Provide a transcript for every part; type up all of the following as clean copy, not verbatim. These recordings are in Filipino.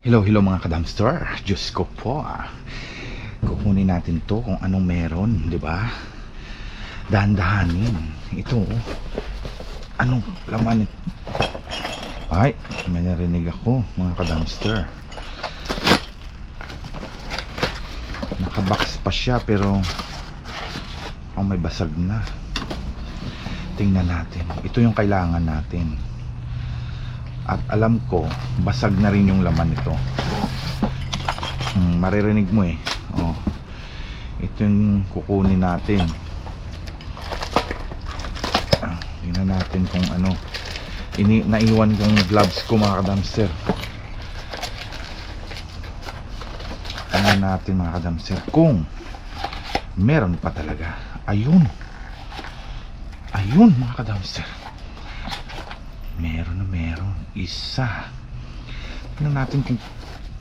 Hello, hello mga ka-dumpster. Diyos ko po. Kukunin natin to kung anong meron, di ba? Dahan-dahanin. Ito, anong laman ito? Ay, may narinig ako mga ka-dumpster. Nakabox pa siya pero may basag na. Tingnan natin. Ito yung kailangan natin. At alam ko, basag na rin yung laman nito. Maririnig mo eh. Ito yung kukunin natin. Tingnan natin kung ano. Naiwan kong gloves ko mga ka-dumpster. Tingnan natin mga ka-dumpster kung meron pa talaga. Ayun. Ayun mga ka-dumpster. Meron. Isa. Tingnan natin kung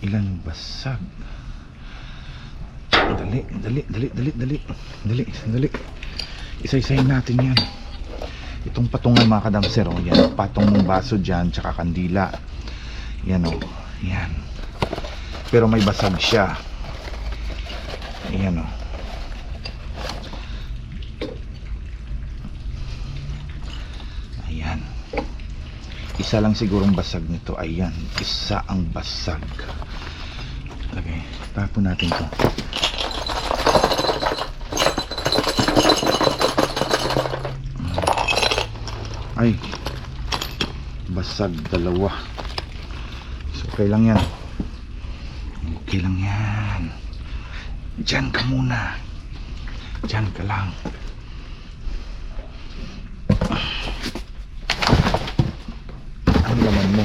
ilan basag. Dali. Isa-isahin natin yan. Itong patungan mga ka-dumpster, yan. Patong ng baso dyan, tsaka kandila. Yan yan. Pero may basag siya. Yan Ayan. Isa lang sigurong basag nito. Ayan, isa ang basag. Okay, tapon natin to. Ay, basag dalawa. So, okay lang yan. Okay lang yan. Diyan ka muna. Diyan ka lang. Ang laman mo.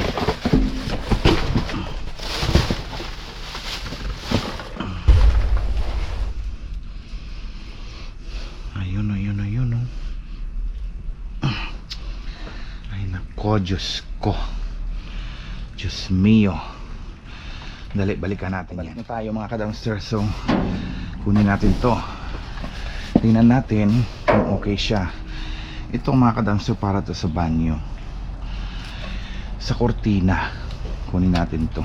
Ayun. Ay nako, Diyos ko. Diyos mio. Dali, balikan natin yan. Balik na tayo mga ka-dumpster. So, kunin natin to. Tingnan natin kung okay siya. Ito mga ka-dumpster, para to sa banyo. Sa kortina. Kunin natin to.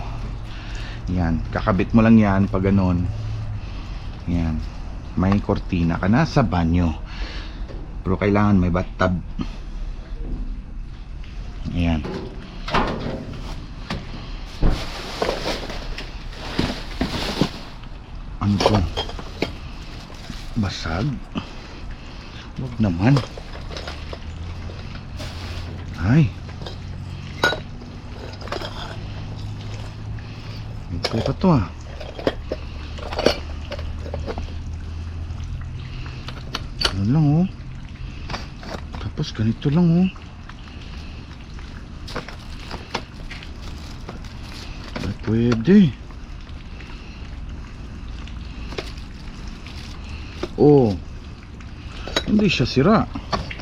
Yan, kakabit mo lang yan pag ganon. Yan, may kortina ka na sa banyo. Pero kailangan may bathtub. Ayan. Ano to? Basag? Huwag naman. Ay, okay pa to Ano lang tapos ganito lang Ay, pwede. Hindi siya sira.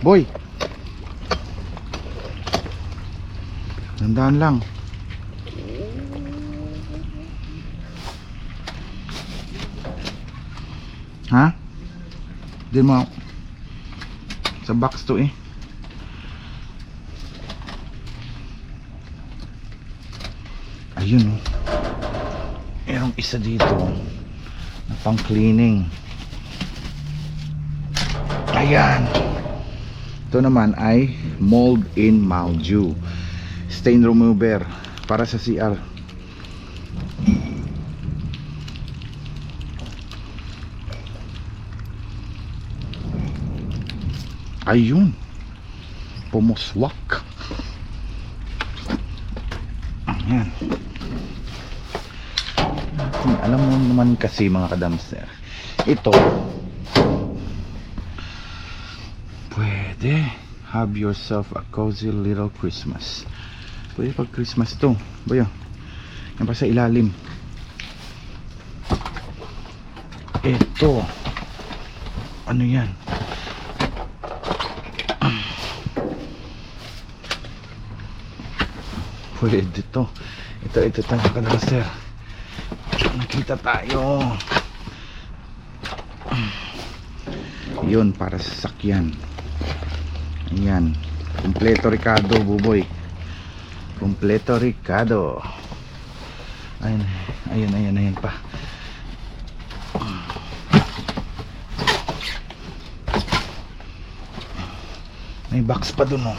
Boy, tandaan lang. Ha? Di mo sa box to Ayun merong isa dito na pang cleaning. Ayan. Ito naman ay mold in mildew stain remover para sa CR. Ayun, pumuswak. Ayan. Alam mo naman kasi mga ka-dumpster, ito pwede. Have yourself a cozy little Christmas. Pwede pag Christmas to. Bayo, yan pa sa ilalim. Ito, ano yan? Pwede to. Ito tayo ka-dumpster. Nakita tayo. Yun, para sa sakyan. Ayan, kompleto Ricardo, buboy. Kompleto Ricardo. Ayun, ayun pa. May box pa dun, oh.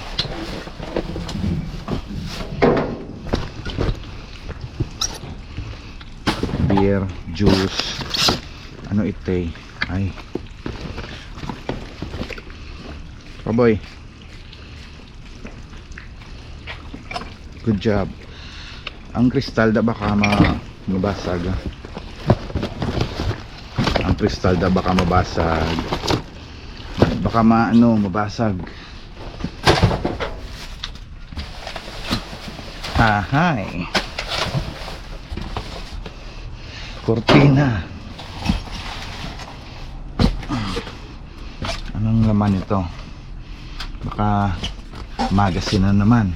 Beer, juice. Ano ite? Ay. Kaboy. Good job. Ang kristal da baka mabasag. Ang kristal da baka mabasag. Baka mabasag. Ahay. Cortina. Anong laman ito? Baka magazine na naman.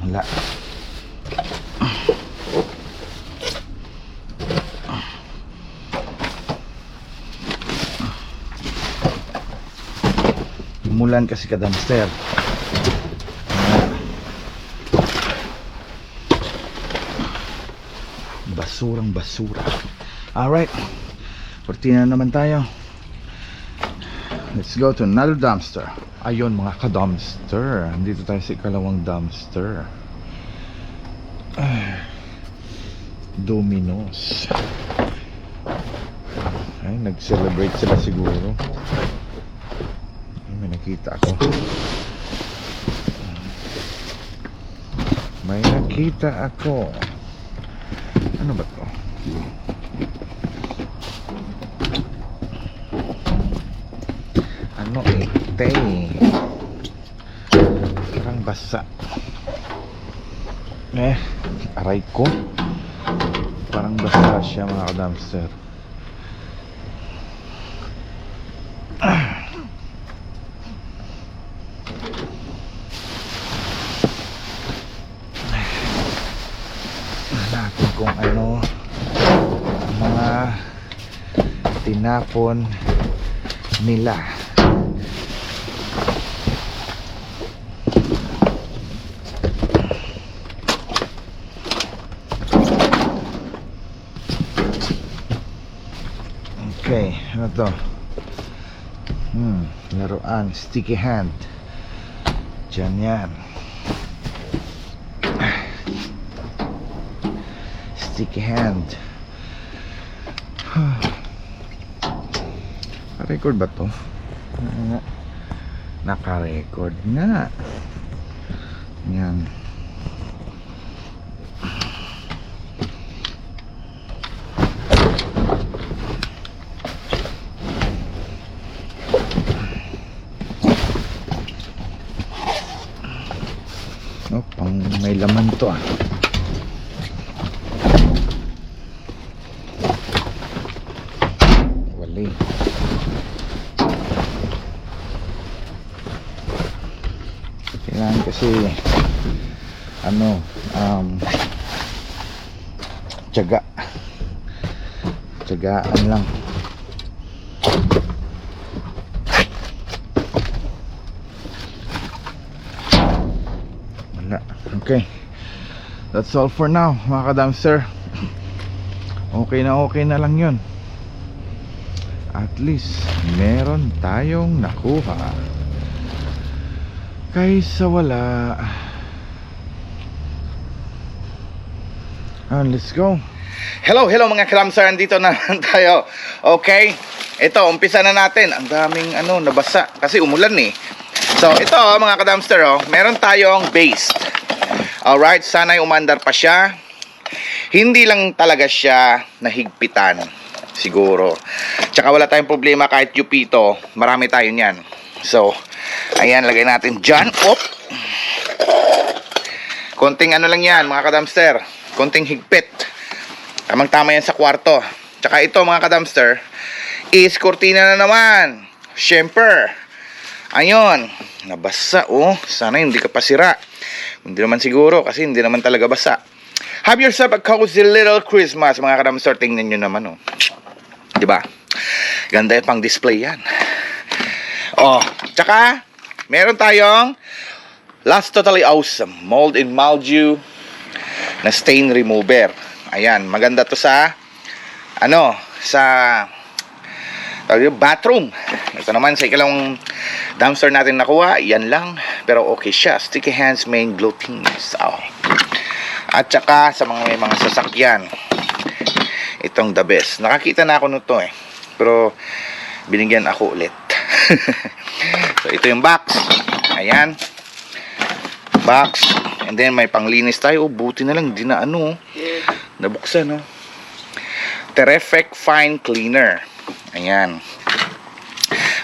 Wala. Umulan kasi kadamster. Basurang basura. Alright, kortina naman tayo. Let's go to another dumpster. Ayun mga ka-dumpster, dito tayo sa ikalawang dumpster. Domino's. Ay, nag-celebrate sila siguro. Ay, may nakita ako. Ano ba to? Ano ite? Parang basa. Aray ko. Parang basa siya mga ka-dumpster. Hanapin kung ano mga tinapon nila. Okay, ano to? Laruan, sticky hand. Diyan yan. Sticky hand. Naka-record ba to? Naka-record nga. Yan. Oh, pang may laman to ah. Wali. Kailangan kasi tiyagaan lang. Okay, that's all for now mga ka-dumpster. Okay na lang yun. At least meron tayong nakuha kaysa wala. Let's go. Hello mga ka-dumpster, andito na tayo. Okay, ito umpisa na natin. Ang daming nabasa kasi umulan eh. So ito mga ka-dumpster, meron tayong base. Alright, sana'y umandar pa siya. Hindi lang talaga siya nahigpitan siguro. Tsaka wala tayong problema kahit yupito. Marami tayo niyan. So, ayan, lagay natin dyan. Op! Konting lang yan mga ka-dumpster. Konting higpit. Tamang-tama yan sa kwarto. Tsaka ito mga ka-dumpster is kortina na naman. Syempre. Ayun, nabasa oh. Sana hindi ka pa sira. Hindi naman siguro kasi hindi naman talaga basa. Have yourself a cozy little Christmas mga ka-dumpster. Tingnan nyo naman oh. Diba? Ganda yung pang display yan. Oh, Tsaka, meron tayong Last Totally Awesome Mold and Mildew na stain remover. Ayan, maganda to sa sa bathroom. Ito naman sa ikalawang dumpster natin nakuha. Yan lang, pero okay siya. Sticky Hands Main Glow Things. At saka sa mga may mga sasakyan, itong the best. Nakakita na ako nito pero binigyan ako ulit. So ito yung box. Ayan, box. And then may panglinis tayo. Buti na lang di na nabuksan. Terrific Fine Cleaner. Ayan,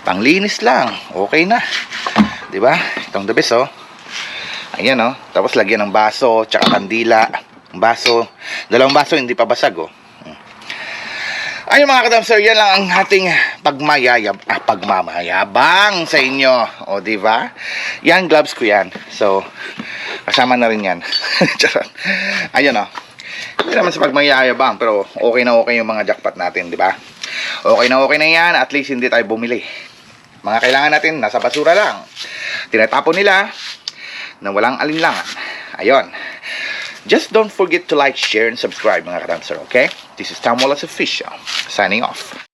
panglinis lang, okay na, di ba? Itong the best. Ayan, tapos lagyan ng baso, tsaka kandila. Baso, dalawang baso, hindi pa basag. Ayun mga ka-dumpster, yan lang ang ating pagmamayabang sa inyo. O, di ba? Yan, gloves ko yan. So, kasama na rin yan. Ayun, hindi naman sa pagmayayabang, pero okay na okay yung mga jackpot natin, di ba? Okay na yan, at least hindi tayo bumili. Mga kailangan natin, nasa basura lang. Tinatapon nila na walang alinlangan. Ayun. Just don't forget to like, share, and subscribe mga ka-dumpster, okay? This is Tom Wallace Official, signing off.